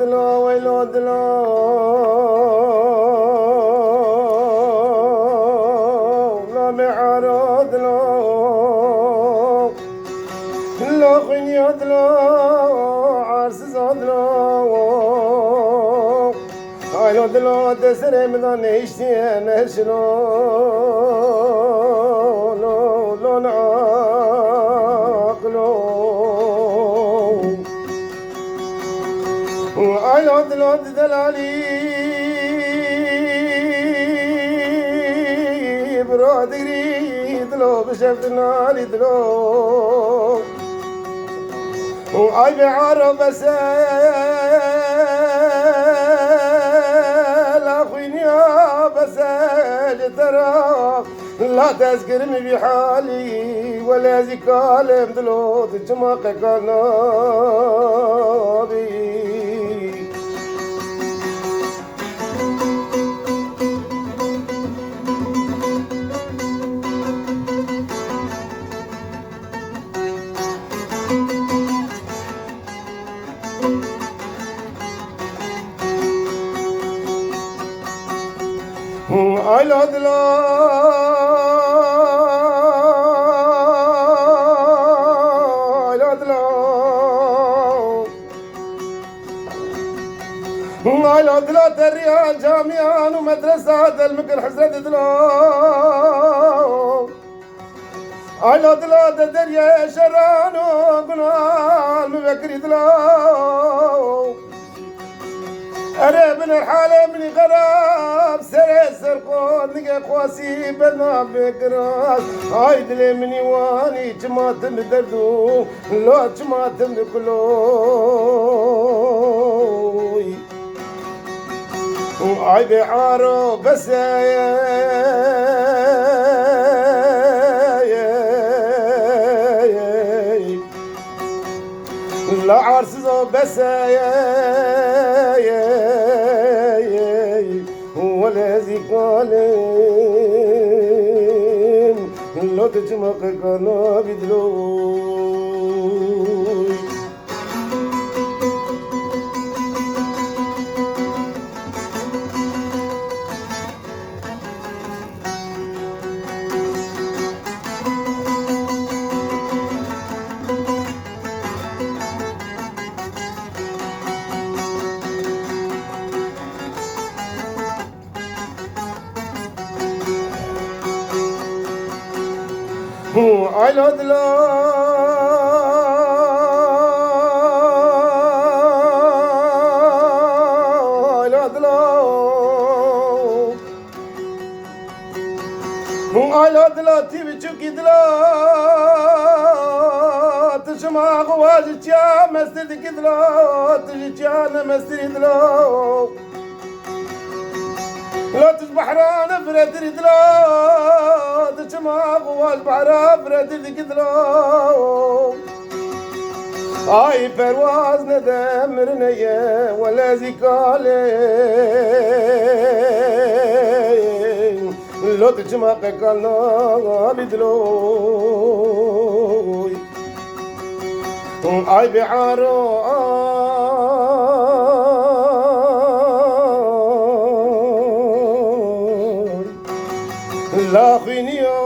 دلو ويلو دلو لا معارو دلو لا خنيا دلو عرس زادلو ويلو دلو تسري مدن اشتي نشلو لو نعقلو ويلو دلو دلالي برادري دلو بشفتنا لي دلو وعاي بعرب بسال اخوين يا بسال ترى لا تذكرني بحالي ولا ذكالم دلو تجمق قلبي I love the Lord. I love the Lord. I love the Lord. الريال جامعان ومدرسة المكر حسرة دلو. I love the Lord. الدريا شران وقنال مبكر دلو. أنا من الحالة من غراب سر قون نقا قواسي بنا بكراس هايد لي مني واني جماعتم دردو لو جماعتم كلوي وعي بعارو بس لا عرسزو بس ولا ذكالين لو تجمق كنا بدلوي I love the Lord. I love the Lord. I love the Lord. تبي تشوكي دلو تسمع غواز تيا مستر كدلو تجي تيا مستر دلو لا تسبحران فرد دلو تسمع غواز بحرا فرد كدلو اي فرواز ندم رنيه ولا ذكالين لو تجمع قلنا بدلوي اي بعارو لا خينيو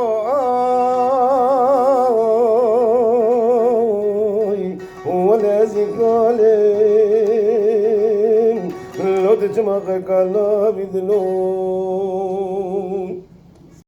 ولا زقالين لو تجمع قلنا بدلوي